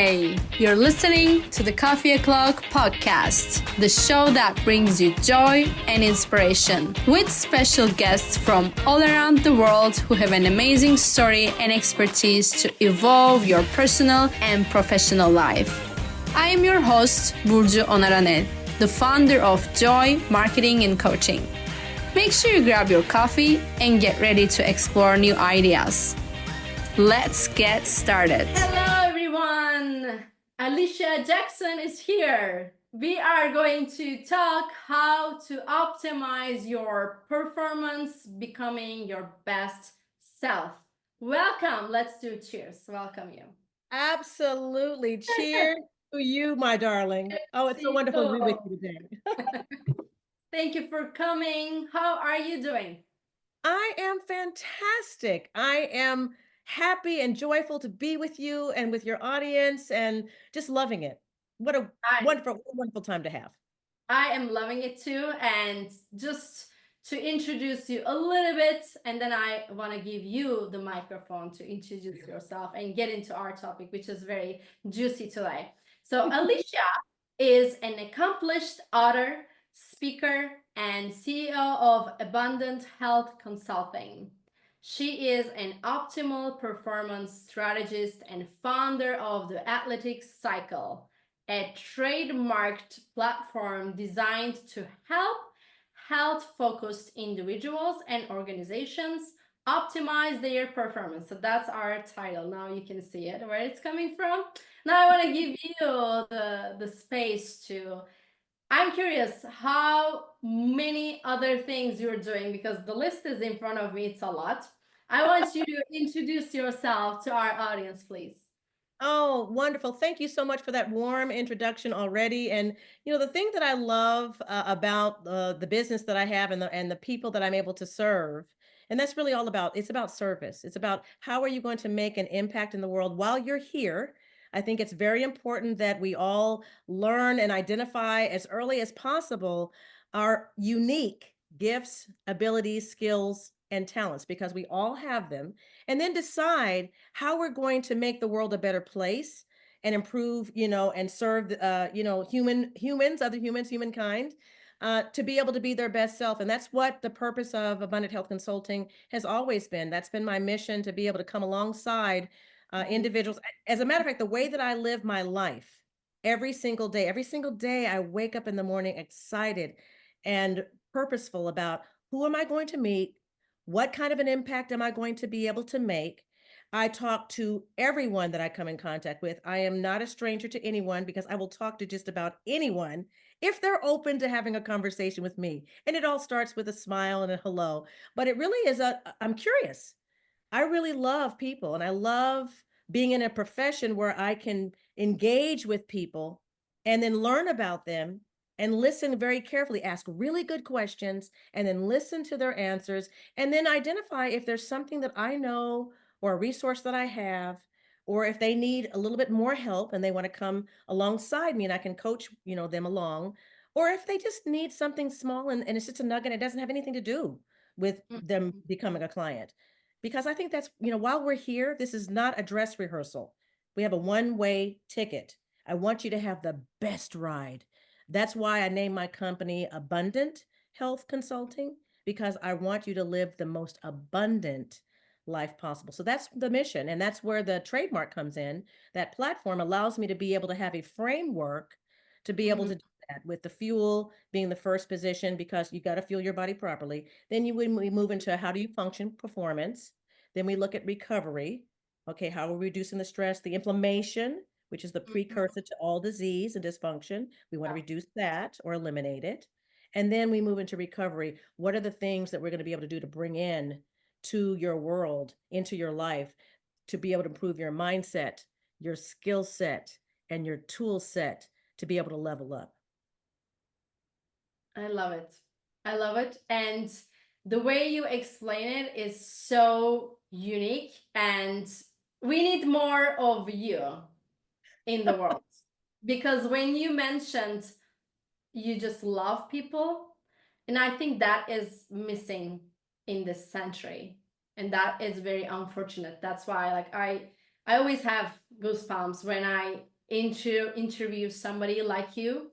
Hey, you're listening to the Coffee O'Clock podcast, the show that brings you joy and inspiration, with special guests from all around the world who have an amazing story and expertise to evolve your personal and professional life. I am your host, Burcu Onaranel, the founder of Joy Marketing and Coaching. Make sure you grab your coffee and get ready to explore new ideas. Let's get started. Hello, everyone. Alicia Jackson is here. We are going to talk how to optimize your performance, becoming your best self. Welcome. Let's do cheers. Welcome you. Absolutely. Cheers to you, my darling. Oh, it's so wonderful to be with you today. Thank you for coming. How are you doing? I am fantastic. I am happy and joyful to be with you and with your audience and just loving it. What a wonderful time to have. I am loving it too. And just to introduce you a little bit, and then I want to give you the microphone to introduce yourself and get into our topic, which is very juicy today. So Alicia is an accomplished author, speaker, and CEO of Abundant Health Consulting. She is an optimal performance strategist and founder of the Athletics Cycle, a trademarked platform designed to help health-focused individuals and organizations optimize their performance. So that's our title. Now you can see it, where it's coming from. Now I want to give you the space to, I'm curious how many other things you're doing, because the list is in front of me. It's a lot. I want you to introduce yourself to our audience, please. Oh, wonderful. Thank you so much for that warm introduction already. And, the thing that I love about the business that I have and the people that I'm able to serve, and that's really all about, it's about service. It's about how are you going to make an impact in the world while you're here. I think it's very important that we all learn and identify as early as possible our unique gifts, abilities, skills, and talents, because we all have them, and then decide how we're going to make the world a better place and improve, and serve, other humans, humankind, to be able to be their best self. And that's what the purpose of Abundant Health Consulting has always been. That's been my mission, to be able to come alongside individuals. As a matter of fact, the way that I live my life every single day, I wake up in the morning excited and purposeful about who am I going to meet? What kind of an impact am I going to be able to make? I talk to everyone that I come in contact with. I am not a stranger to anyone, because I will talk to just about anyone if they're open to having a conversation with me. And it all starts with a smile and a hello. But it really is I'm curious. I really love people, and I love being in a profession where I can engage with people and then learn about them and listen very carefully, ask really good questions, and then listen to their answers, and then identify if there's something that I know or a resource that I have, or if they need a little bit more help and they want to come alongside me and I can coach, them along, or if they just need something small and it's just a nugget, it doesn't have anything to do with them becoming a client. Because I think that's, while we're here, this is not a dress rehearsal. We have a one-way ticket. I want you to have the best ride. That's why I named my company Abundant Health Consulting, because I want you to live the most abundant life possible. So that's the mission. And that's where the trademark comes in. That platform allows me to be able to have a framework to be able to do that, with the fuel being the first position, because you got to fuel your body properly. Then we move into how do you function, performance. Then we look at recovery. Okay, how are we reducing the stress, the inflammation, which is the precursor to all disease and dysfunction. We want to reduce that or eliminate it. And then we move into recovery. What are the things that we're going to be able to do to bring in to your world, into your life, to be able to improve your mindset, your skill set, and your tool set to be able to level up? I love it. I love it. And the way you explain it is so unique, and we need more of you in the world. Because when you mentioned you just love people, and I think that is missing in this century, and that is very unfortunate. That's why, like, I always have goosebumps when I interview somebody like you,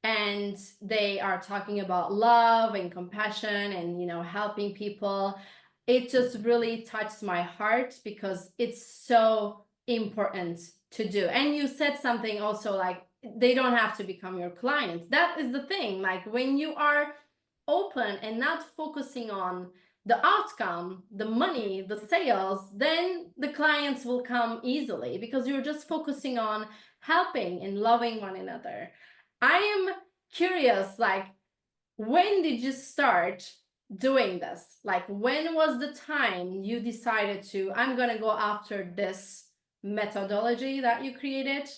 and they are talking about love and compassion and, helping people, it just really touched my heart because it's so important to do. And you said something also, like, they don't have to become your client. That is the thing. Like, when you are open and not focusing on the outcome, the money, the sales, then the clients will come easily because you're just focusing on helping and loving one another. I am curious, like, when did you start doing this? Like, when was the time you decided to, I'm going to go after this methodology that you created,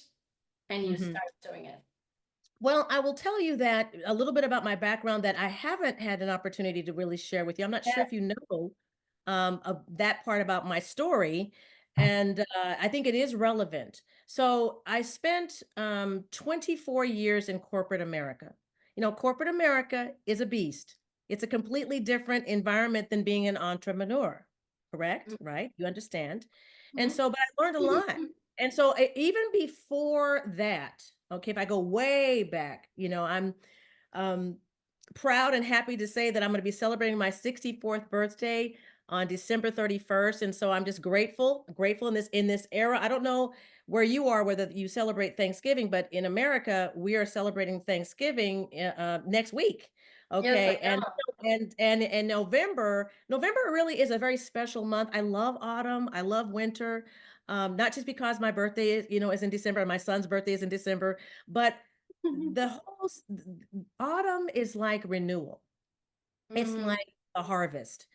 and you Mhm. start doing it? Well, I will tell you that a little bit about my background that I haven't had an opportunity to really share with you. I'm not sure if you know of that part about my story, and I think it is relevant. So I spent 24 years in corporate America. You know, corporate America is a beast. It's a completely different environment than being an entrepreneur. Correct? Right? You understand? And Mhm. so, but I learned a lot. And so even before that, okay, if I go way back, I'm um, proud and happy to say that I'm going to be celebrating my 64th birthday on December 31st. And so I'm just grateful in this era. I don't know where you are, whether you celebrate Thanksgiving, but in America, we are celebrating Thanksgiving next week. Yes, I Okay. And November really is a very special month. I love autumn. I love winter. Not just because my birthday is in December and my son's birthday is in December, but know. the autumn is like renewal. It's Mm, like a harvest.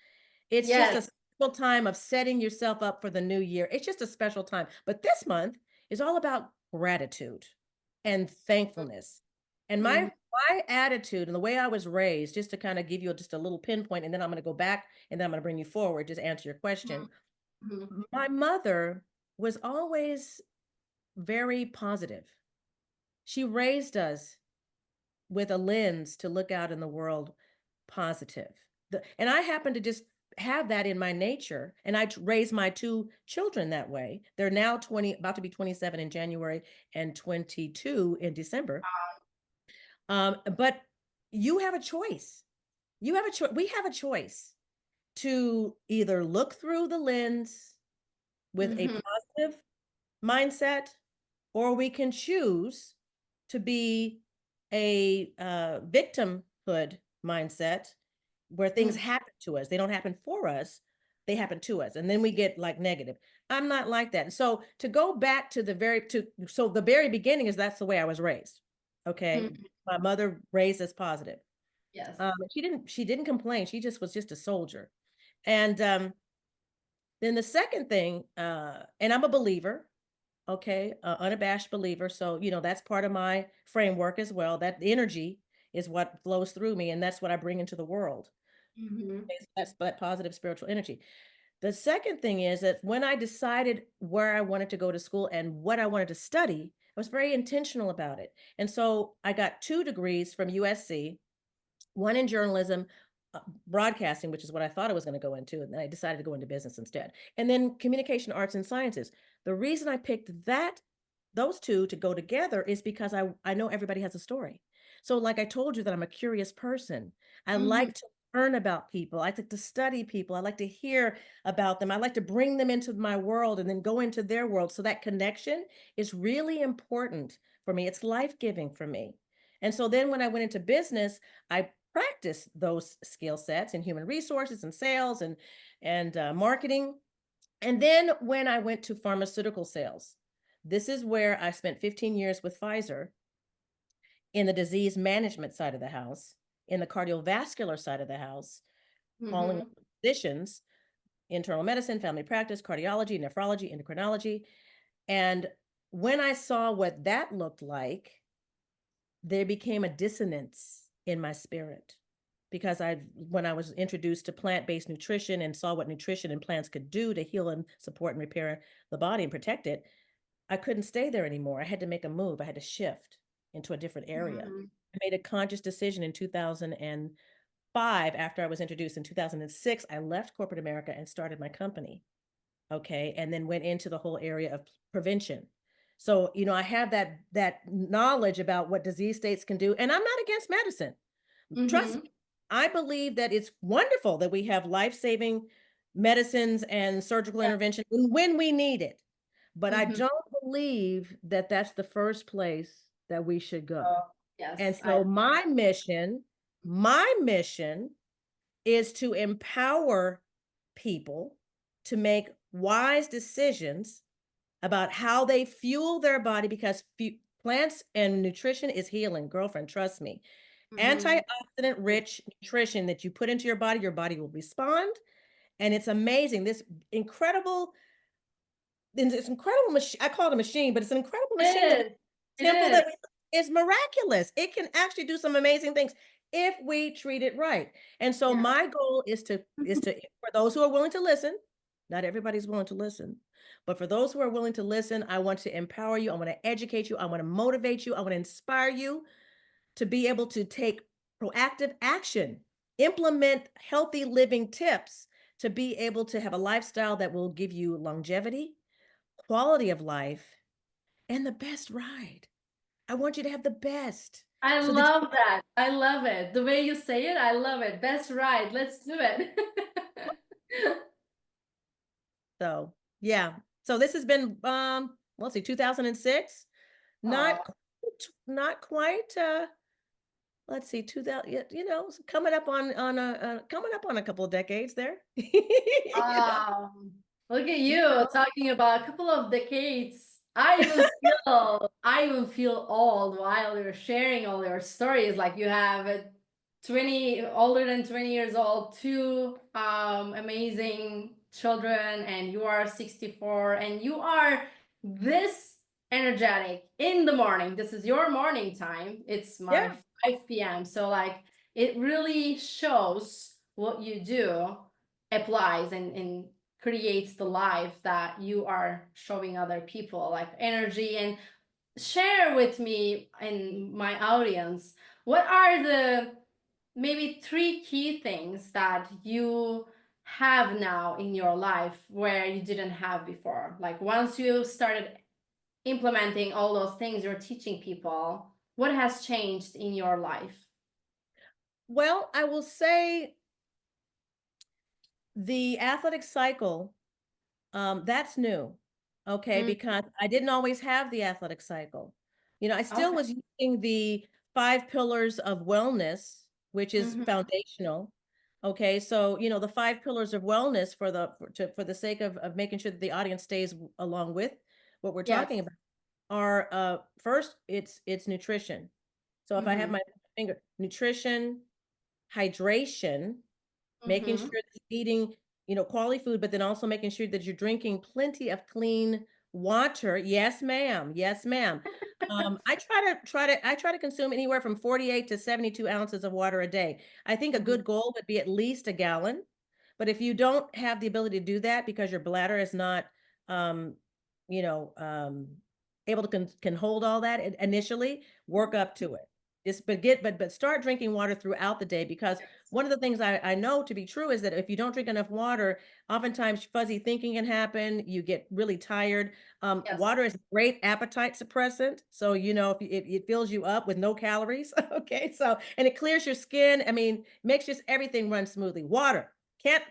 It's just a yes. special time of setting yourself up for the new year. It's just a special time. But this month is all about gratitude and thankfulness. And Mhm. my attitude and the way I was raised, just to kind of give you just a little pinpoint, and then I'm going to go back and then I'm going to bring you forward, just answer your question. Mhm. My mother was always very positive. She raised us with a lens to look out in the world positive. And I happen to just have that in my nature. And I raise my two children that way. They're now 20, about to be 27 in January and 22 in December. But you have a choice. You have a choice. We have a choice to either look through the lens with a Mhm. positive mindset, or we can choose to be a victimhood mindset where things Mhm. happen to us. They don't happen for us, they happen to us. And then we get like negative. I'm not like that. So to go back to the very beginning is that's the way I was raised. Okay. Mhm. My mother raised us positive. Yes. She didn't complain. She just was just a soldier. And then the second thing, and I'm a believer, okay, unabashed believer. So, that's part of my framework as well. That energy is what flows through me, and that's what I bring into the world. Mhm. That's but positive spiritual energy. The second thing is that when I decided where I wanted to go to school and what I wanted to study, I was very intentional about it. And so I got 2 degrees from USC, one in journalism, uh, broadcasting, which is what I thought I was going to go into, and then I decided to go into business instead. And then communication arts and sciences. The reason I picked those two to go together is because I know everybody has a story. So like I told you that I'm a curious person. I Mhm. like to learn about people. I like to study people. I like to hear about them. I like to bring them into my world and then go into their world. So that connection is really important for me. It's life-giving for me. And so then when I went into business, I practiced those skill sets in human resources and sales and marketing. And then when I went to pharmaceutical sales, this is where I spent 15 years with Pfizer in the disease management side of the house, in the cardiovascular side of the house, calling Mhm. physicians, internal medicine, family practice, cardiology, nephrology, endocrinology. And when I saw what that looked like, there became a dissonance in my spirit because when I was introduced to plant-based nutrition and saw what nutrition and plants could do to heal and support and repair the body and protect it, I couldn't stay there anymore. I had to make a move. I had to shift into a different area. Mhm. I made a conscious decision in 2005 after I was introduced. In 2006, I left corporate America and started my company. Okay. And then went into the whole area of prevention. So, I have that knowledge about what disease states can do, and I'm not against medicine. Trust me. Mm-hmm. I believe that it's wonderful that we have life-saving medicines and surgical Yeah. intervention when we need it. But I Mm-hmm. don't believe that that's the first place that we should go. Oh, And yes, I so my mission is to empower people to make wise decisions about how they fuel their body because plants and nutrition is healing, girlfriend, trust me. mm-hmm. Antioxidant rich nutrition that you put into your body will respond. And it's amazing. Incredible, this incredible machine. I call it a machine, but it's an incredible It machine that is. It temple is. that is miraculous. It can actually do some amazing things if we treat it right. And so Yeah. my goal is to for those who are willing to listen, not everybody's willing to listen, but for those who are willing to listen, I want to empower you, I want to educate you, I want to motivate you, I want to inspire you to be able to take proactive action, implement healthy living tips to be able to have a lifestyle that will give you longevity, quality of life, and the best ride. I want you to have the best I so that love that. I love it. The way you say it, I love it. Best ride. Let's do it. so yeah. So this has been let's see 2006. Oh, Not quite let's see 2000 coming up on a couple of decades there. look at You you know. talking about a couple of decades. I even feel old while you're sharing all your stories. Like you have a 20 older than 20 years old, two amazing children, and you are 64, and you are this energetic in the morning. This is your morning time. It's my Yeah. 5 p.m. So like it really shows what you do applies and creates the life that you are showing other people, like energy. And share with me and my audience, what are the maybe three key things that you have now in your life where you didn't have before? Like once you started implementing all those things you're teaching people, what has changed in your life? Well, I will say the athletic cycle, that's new. Okay, Mm, because I didn't always have the athletic cycle. I still okay. was using the 5 pillars of wellness, which is Hmm. foundational. Okay, so the 5 pillars of wellness for the sake of making sure that the audience stays along with what we're Yes. talking about are first it's nutrition. So if I have Hmm. my finger, nutrition, hydration, making sure Hmm. that you're eating, quality food, but then also making sure that you're drinking plenty of clean water. Yes, ma'am. Yes, ma'am. I try to consume anywhere from 48 to 72 ounces of water a day. I think a Hmm. good goal would be at least a gallon. But if you don't have the ability to do that because your bladder is not, um, you know, um, able to can hold all that initially, work up to it. But start drinking water throughout the day because one of the things I know to be true is that if you don't drink enough water, oftentimes fuzzy thinking can happen. You get really tired. Yes. Water is a great appetite suppressant. So, if it fills you up with no calories. Okay. So, and it clears your skin. I mean, makes just everything run smoothly. Water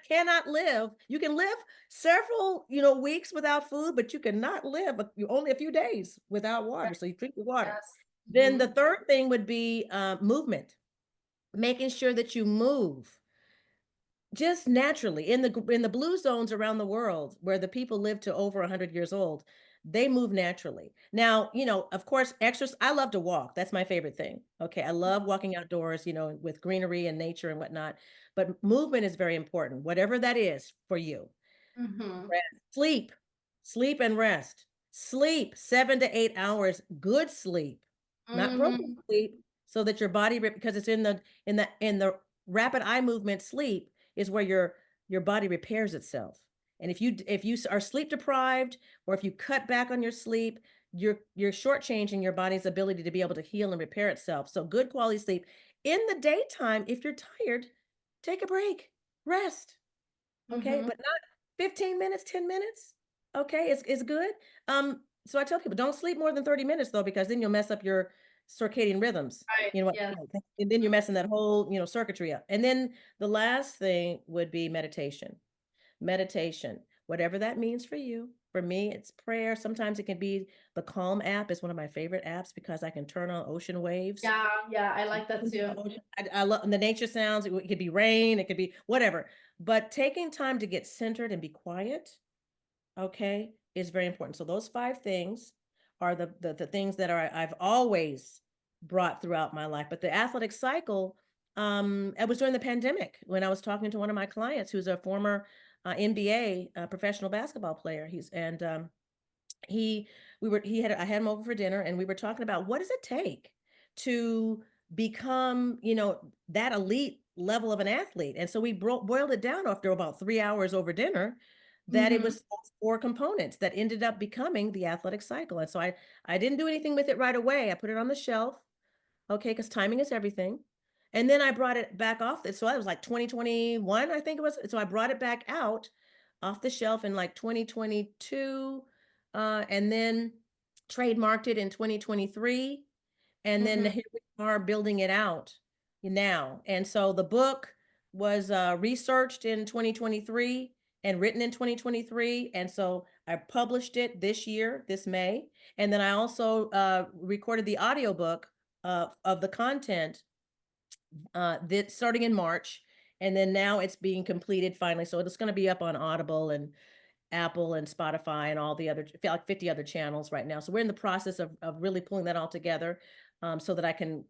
cannot live. You can live several, weeks without food, but you cannot live only a few days without water. So you drink the water. Yes. Then the Hmm. third thing would be movement, making sure that you move just naturally in the blue zones around the world where the people live to over 100 years old. They move naturally. Now, of course, exercise. I love to walk. That's my favorite thing. Okay, I love walking outdoors, with greenery and nature and whatnot. But movement is very important, whatever that is for you. Hmm. Rest. Sleep and rest. Sleep 7 to 8 hours, good sleep, not broken Hmm. sleep, so that your body because it's in the rapid eye movement sleep is where your body repairs itself. And if you are sleep deprived or if you cut back on your sleep, you're shortchanging your body's ability to be able to heal and repair itself. So good quality sleep. In the daytime, if you're tired, take a break, rest. Okay, Hmm. but not 15 minutes, 10 minutes. Okay, it's good. So I tell people, don't sleep more than 30 minutes though, because then you'll mess up your circadian rhythms. Right. You know what? Yes. And then you're messing that whole, circuitry up. And then the last thing would be meditation. Meditation, whatever that means for you. For me, it's prayer. Sometimes it can be the Calm app is one of my favorite apps because I can turn on ocean waves. Yeah. Yeah. I like that Listen to too. the ocean. I love the nature sounds. It could be rain, it could be whatever. But taking time to get centered and be quiet, okay, is very important. So those 5 things are the things that I've always brought throughout my life. But the athletic cycle, it was during the pandemic when I was talking to one of my clients who's a former NBA professional basketball player. He we were he had I had him over for dinner and we were talking about what does it take to become, that elite level of an athlete. And so we boiled it down after about 3 hours over dinner that it Mm-hmm. was those 4 components that ended up becoming the athletic cycle. And so I didn't do anything with it right away. I put it on the shelf. Okay, because timing is everything. And then I brought it back off. So that was like 2021, I think it was. So I brought it back out off the shelf in like 2022, and then trademarked it in 2023. And then Mm-hmm. here we are building it out now. And so the book was researched in 2023 and written in 2023. And so I published it this year, this May. And then I also recorded the audiobook of the content that starting in March. And then now it's being completed finally. So it's going to be up on Audible and Apple and Spotify and all the other, I feel like 50 other channels right now. So we're in the process of really pulling that all together, so that I can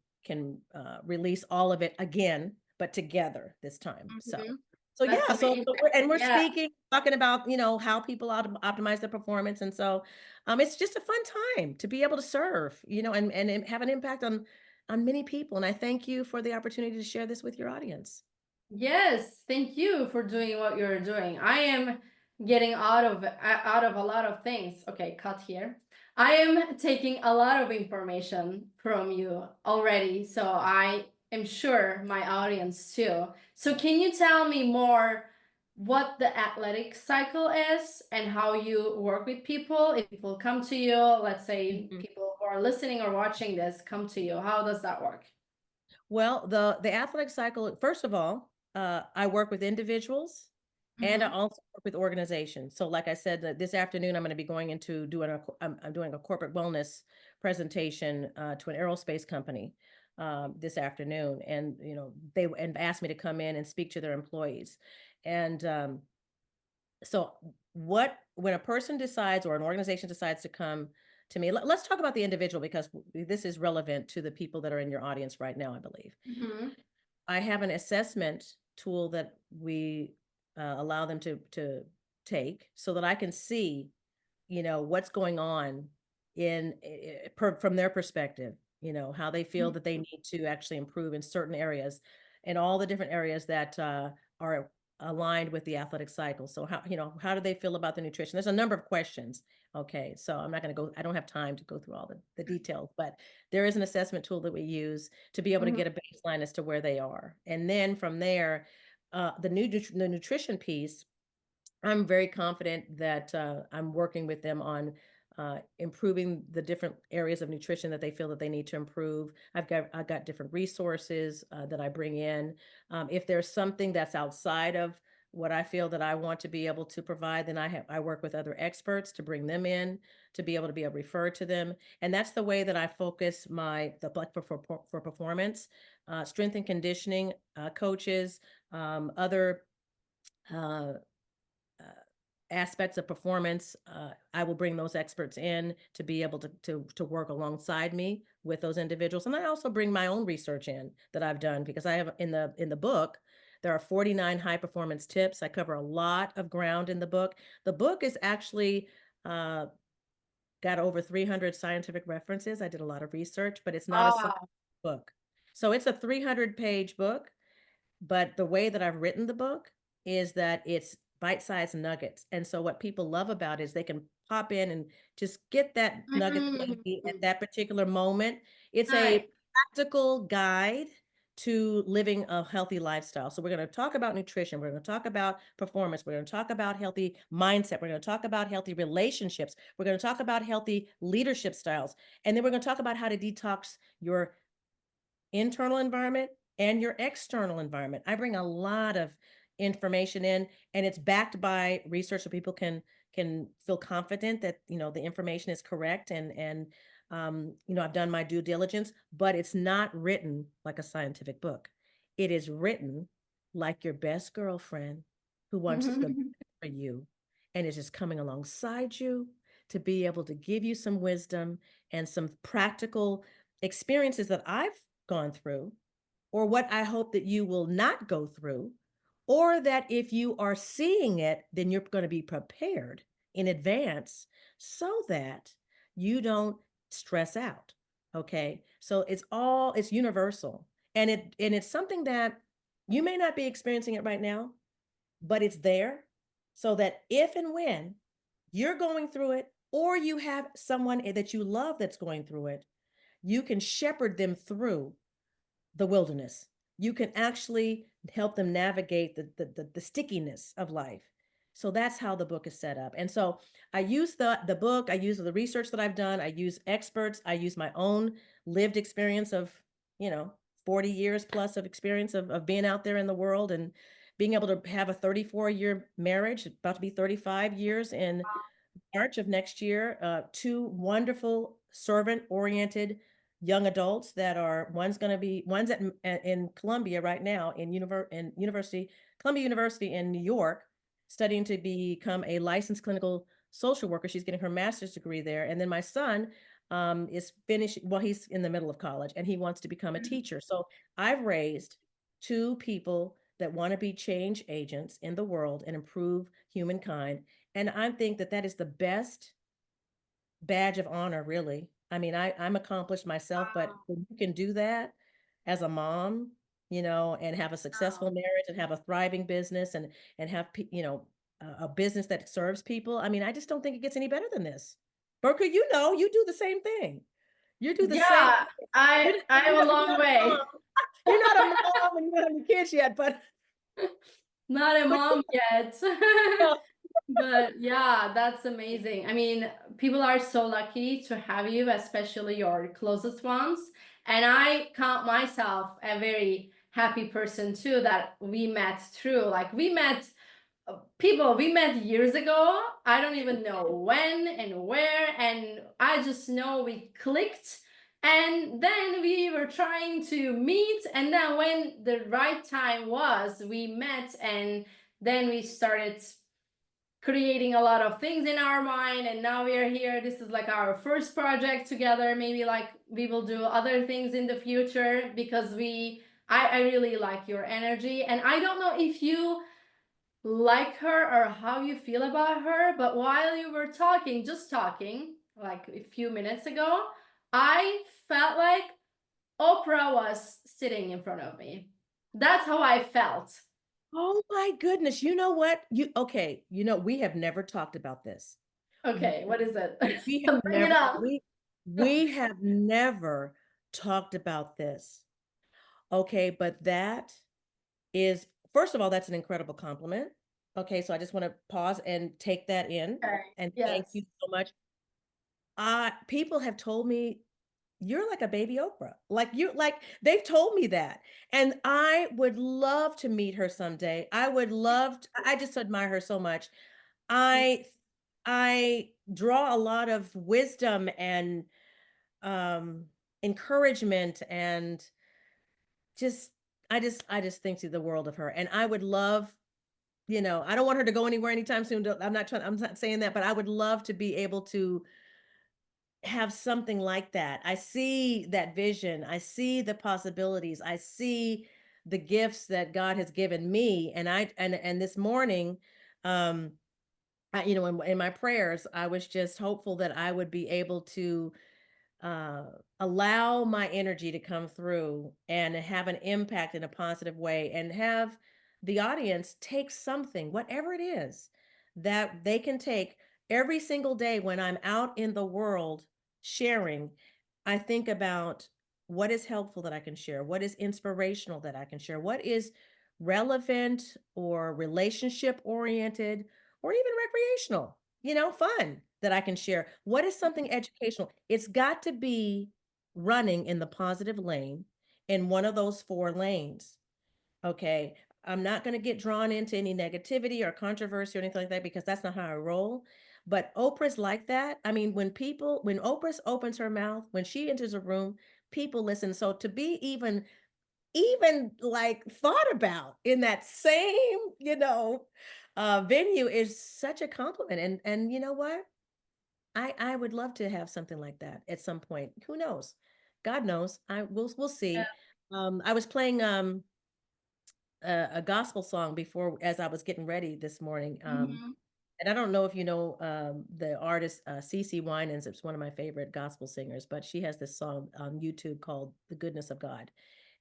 release all of it again, but together this time. So Mm-hmm. That's yeah, amazing. we're Yeah. speaking, talking about, how people optimize their performance. And so it's just a fun time to be able to serve, and have an impact on many people. And I thank you for the opportunity to share this with your audience. Yes, thank you for doing what you're doing. I am getting out of a lot of things. Okay, cut here. I am taking a lot of information from you already, so I am sure my audience too. So can you tell me more what the athletic cycle is and how you work with people? If people come to you, let's say Mhm. people who are listening or watching this come to you, how does that work? Well, the athletic cycle, first of all, I work with individuals and I Mm-hmm. also work with organizations. So like I said, this afternoon, I'm going to be going into I'm doing a corporate wellness presentation to an aerospace company this afternoon. And, they asked me to come in and speak to their employees. And so when a person decides or an organization decides to come to me, let's talk about the individual because this is relevant to the people that are in your audience right now, I believe. Mm-hmm. I have an assessment tool that we allow them to take so that I can see, what's going on from their perspective, how they feel that they need to actually improve in certain areas and all the different areas that are aligned with the athletic cycle. So how do they feel about the nutrition? There's a number of questions. Okay, so I'm not going to go, I don't have time to go through all the details, but there is an assessment tool that we use to be able to Mm-hmm. get a baseline as to where they are. And then from there, the nutrition piece, I'm very confident that I'm working with them on improving the different areas of nutrition that they feel that they need to improve. I've got different resources that I bring in. If there's something that's outside of what I feel that I want to be able to provide, then I work with other experts to bring them in to be able to refer to them. And that's the way that I focus the Black for performance, strength and conditioning coaches, other. Uh, uh, Aspects of performance, I will bring those experts in to be able to work alongside me with those individuals. And I also bring my own research in that I've done because I have in the book, there are 49 high performance tips. I cover a lot of ground in the book. The book is actually uh, got over 300 scientific references. I did a lot of research, but it's not a science Wow. book. So it's a 300-page book, but the way that I've written the book is that it's bite-sized nuggets. And so what people love about it is they can pop in and just get that nugget that they need at Mm. that particular moment. It's Nice. a practical guide to living a healthy lifestyle. So we're going to talk about nutrition, we're going to talk about performance, we're going to talk about healthy mindset, we're going to talk about healthy relationships, we're going to talk about healthy leadership styles, and then we're going to talk about how to detox your internal environment and your external environment. I bring a lot of information in, and it's backed by research so people can feel confident that, the information is correct, and I've done my due diligence, but it's not written like a scientific book. It is written like your best girlfriend who wants the best for you and is just coming alongside you to be able to give you some wisdom and some practical experiences that I've gone through, or what I hope that you will not go through, or that if you are seeing it, then you're going to be prepared in advance so that you don't stress out. Okay. So it's universal. And it's something that you may not be experiencing it right now, but it's there so that if and when you're going through it, or you have someone that you love that's going through it, you can shepherd them through the wilderness. You can actually help them navigate the stickiness of life. So that's how the book is set up. And so I use the book, I use the research that I've done, I use experts, I use my own lived experience of, you know, 40 years plus of experience of being out there in the world, and being able to have a 34-year marriage, about to be 35 years in March of next year, two wonderful servant-oriented young adults that are one's in Columbia right now Columbia University in New York, studying to become a licensed clinical social worker. She's getting her master's degree there. And then my son is finished, well, he's in the middle of college and he wants to become a teacher. So I've raised two people that want to be change agents in the world and improve humankind. And I think that that is the best badge of honor, really. I mean, I'm accomplished myself, but when you can do that as a mom, and have a successful marriage and have a thriving business, and have a business that serves people. I mean, I just don't think it gets any better than this. Berkeley, you do the same thing. You do the same. Yeah, I am a You're long not a way. mom. You're not a mom and you don't have any kids yet, but Not a but mom yet. uh, But yeah, that's amazing. I mean, people are so lucky to have you, especially your closest ones. And I count myself a very happy person too that we met through. Like we met people we met years ago. I don't even know when and where, and I just know we clicked. And then we were trying to meet, and then when the right time was, we met, and then we started creating a lot of things in our mind, and now we are here. This is like our first project together. Maybe like we will do other things in the future, because I really like your energy, and I don't know if you like her or how you feel about her, but while you were talking, just talking like a few minutes ago, I felt like Oprah was sitting in front of me. That's how I felt. oh my goodness, you know what? We have never talked about this. Okay, what is it? We have Bring it never up. we have never talked about this. Okay, but that is, first of all, that's an incredible compliment. Okay, so I just want to pause and take that in, Okay. and thank you Yes. so much. People have told me you're like a baby Oprah. They've told me that. And I would love to meet her someday. I just admire her so much. I I draw a lot of wisdom and um encouragement, and just I just think to the world of her. And I would love, I don't want her to go anywhere anytime soon. I'm not saying that, but I would love to be able to have something like that. I see that vision. I see the possibilities. I see the gifts that God has given me. And this morning, um, in my prayers, I was just hopeful that I would be able to uh, allow my energy to come through and have an impact in a positive way, and have the audience take something, whatever it is, that they can take every single day when I'm out in the world sharing. I think about What is helpful that I can share? What is inspirational that I can share? What is relevant or relationship oriented or even recreational, fun that I can share? What is something educational? It's got to be running in the positive lane in one of those four lanes. Okay. I'm not going to get drawn into any negativity or controversy or anything like that because that's not how I roll. But Oprah's like that. I mean, when Oprah opens her mouth, when she enters a room, people listen. So to be even like thought about in that same, venue is such a compliment. And you know what? I would love to have something like that at some point. Who knows? God knows. We'll Yeah. see. I was playing a gospel song before as I was getting ready this morning. Mhm. And I don't know if you know the artist CeCe Winans. It's one of my favorite gospel singers, but she has this song on YouTube called "The Goodness of God,"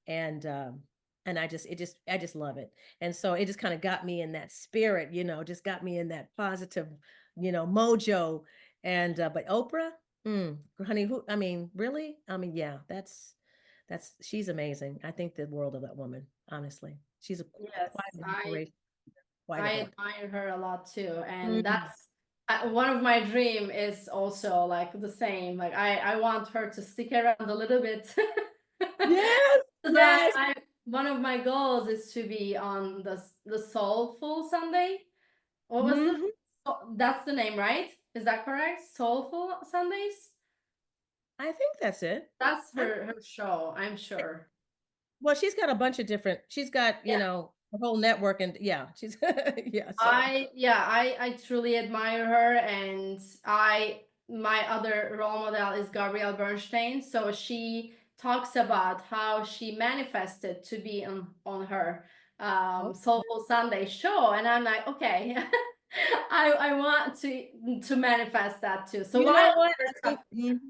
and I just love it. And so it just kind of got me in that spirit, just got me in that positive, mojo. And but Oprah, honey, who? I mean, really? I mean, yeah, that's she's amazing. I think the world of that woman. Honestly, she's Yes, quite an I inspiration. Quite a I bit. admire her a lot too, and Mm. that's one of my dream is also like the same. Like I want her to stick around a little bit. Yes, Because yes. I one of my goals is to be on the Soulful Sunday. What was the Mhm. that's the name, right? Is that correct? Soulful Sundays? I think that's it. That's I'm her show, I'm sure. well, she's got a bunch of different she's got, Yeah. a whole network and yeah, she's yeah, so I truly admire her, and I my other role model is Gabrielle Bernstein. So she talks about how she manifested to be on her oh, Soulful Sunday show, and I'm like, okay, I want to manifest that too. So you why know don't what? we I start- think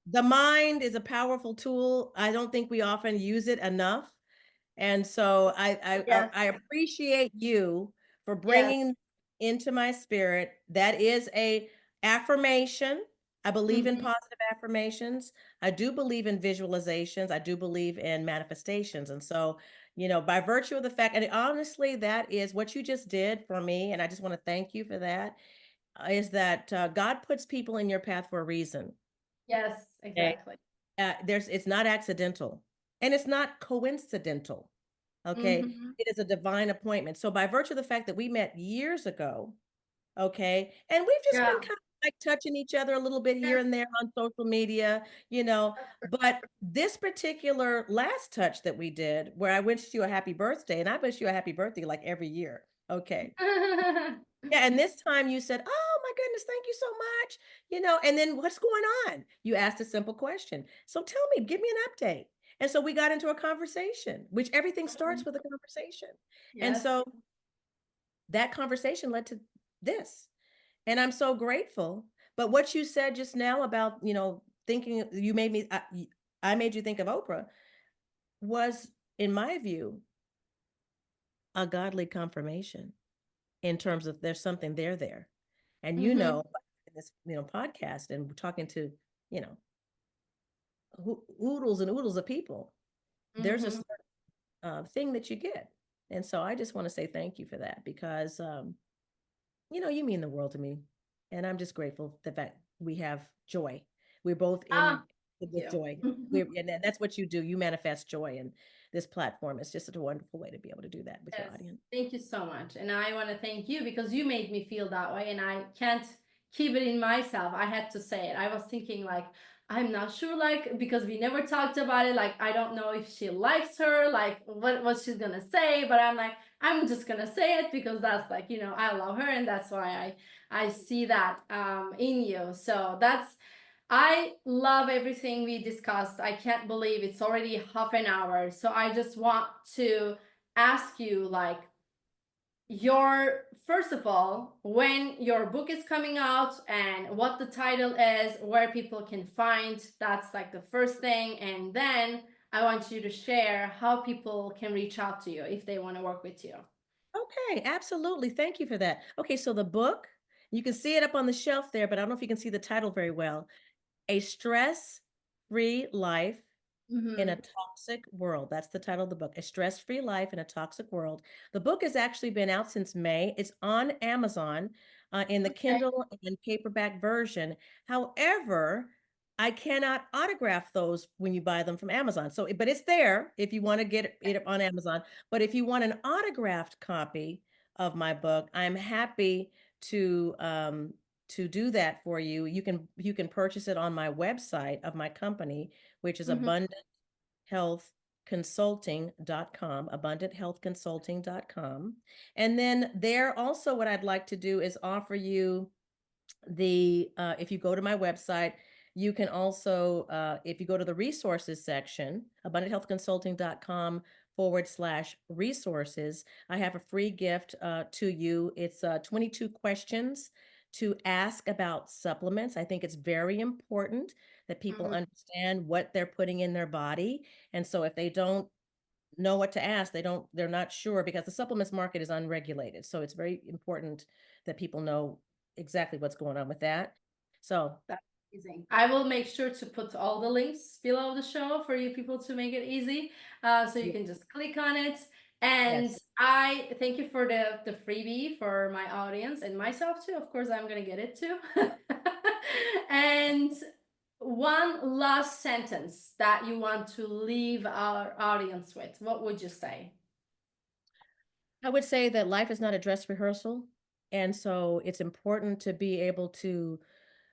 the mind is a powerful tool. I don't think we often use it enough. And so Yes, I appreciate you for yes. bringing into my spirit. That is a affirmation. I believe in Mhm. positive affirmations. I do believe in visualizations. I do believe in manifestations. And so, by virtue of the fact, and honestly, that is what you just did for me. And I just want to thank you for that. Is that God puts people in your path for a reason. Yes, Okay. exactly. It's not accidental and it's not coincidental. Okay. Hmm. It is a divine appointment. So by virtue of the fact that we met years ago, okay, and we've just been Yeah. kind of like touching each other a little bit here Yes. and there on social media, but this particular last touch that we did, where I wished you a happy birthday, and I wish you a happy birthday like every year. Okay. Yeah, and this time you said, "Oh my goodness, thank you so much." And then what's going on? You asked a simple question. So tell me, give me an update. And so we got into a conversation, which everything starts with a conversation. And Yes. so that conversation led to this. And I'm so grateful. But what you said just now about, thinking you made me I made you think of Oprah was in my view a godly confirmation in terms of there's something there. And Hmm. in this, podcast and talking to, you know, oodles and oodles of people, there's a Hmm. certain thing that you get. And so I just want to say thank you for that because, you mean the world to me. And I'm just grateful that we have joy. We're both in Ah, with thank joy. you. And that's what you do. You manifest joy. And this platform is just a wonderful way to be able to do that with your Yes, audience. thank you so much. And I want to thank you because you made me feel that way, and I can't keep it in myself. I had to say it. I was thinking like I'm not sure, like because we never talked about it. Like I don't know if she likes her, like what she's gonna say, but I'm like I'm just gonna say it because that's like I love her, and that's why I see that in you. So that's I love everything we discussed. I can't believe it's already half an hour. So I just want to ask you like your first of all when your book is coming out and what the title is, where people can find. That's like the first thing, and then I want you to share how people can reach out to you if they want to work with you. Okay, absolutely. Thank you for that. Okay, so the book, you can see it up on the shelf there, but I don't know if you can see the title very well. A Stress Free Life in a Mm-hmm. Toxic World. That's the title of the book, A Stress-Free Life in a Toxic World. The book has actually been out since May. It's on Amazon in the Okay. Kindle and paperback version. However, I cannot autograph those when you buy them from Amazon. So, but it's there if you want to get it on Amazon. But if you want an autographed copy of my book, I'm happy to do that for you. You can purchase it on my website of my company, which is Mm-hmm. abundanthealthconsulting.com, abundanthealthconsulting.com. And then there also, what I'd like to do is offer you if you go to my website, you can also, if you go to the resources section, abundanthealthconsulting.com/resources, I have a free gift to you. It's 22 questions to ask about supplements. I think it's very important that people Mm-hmm. understand what they're putting in their body. And so if they don't know what to ask, they're not sure, because the supplements market is unregulated. So it's very important that people know exactly what's going on with that. So That's amazing. I will make sure to put all the links below the show for you people to make it easy. So you yeah, can just click on it. And yes, I thank you for the freebie for my audience and myself too. Of course, I'm gonna get it too. And one last sentence that you want to leave our audience with, what would you say? I would say that life is not a dress rehearsal. And so it's important to be able to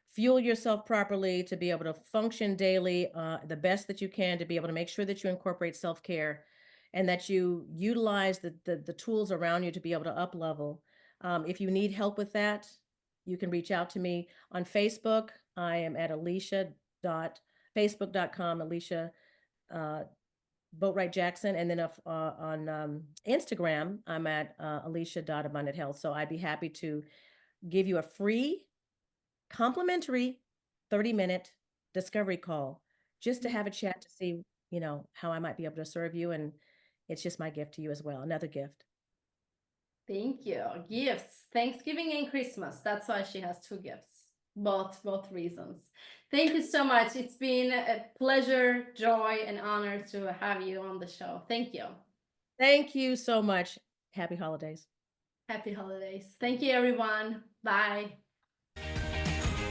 fuel yourself properly, to be able to function daily the best that you can, to be able to make sure that you incorporate self-care and that you utilize the tools around you to be able to up level. If you need help with that, you can reach out to me on Facebook. I am at facebook.com, Alesia Boatwright Jackson. And then on Instagram, I'm at Alesia.abundanthealth. So I'd be happy to give you a free complimentary 30-minute discovery call just to have a chat to see, how I might be able to serve you. And it's just my gift to you as well. Another gift. Thank you. Gifts, Thanksgiving and Christmas. That's why she has two gifts. Both reasons. Thank you so much. It's been a pleasure, joy, and honor to have you on the show. Thank you. Thank you so much. Happy holidays. Happy holidays. Thank you, everyone. Bye.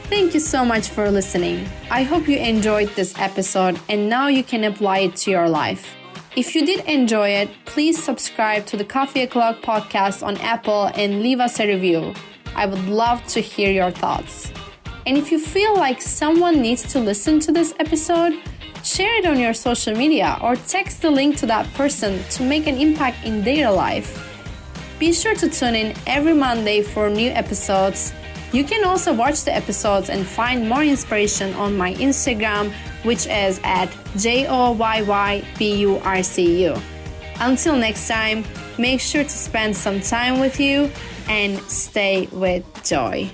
Thank you so much for listening. I hope you enjoyed this episode and now you can apply it to your life. If you did enjoy it, please subscribe to the Coffee O'Clock podcast on Apple and leave us a review. I would love to hear your thoughts. And if you feel like someone needs to listen to this episode, share it on your social media or text the link to that person to make an impact in their life. Be sure to tune in every Monday for new episodes. You can also watch the episodes and find more inspiration on my Instagram, which is at JOYYBURCU. Until next time, make sure to spend some time with you and stay with joy.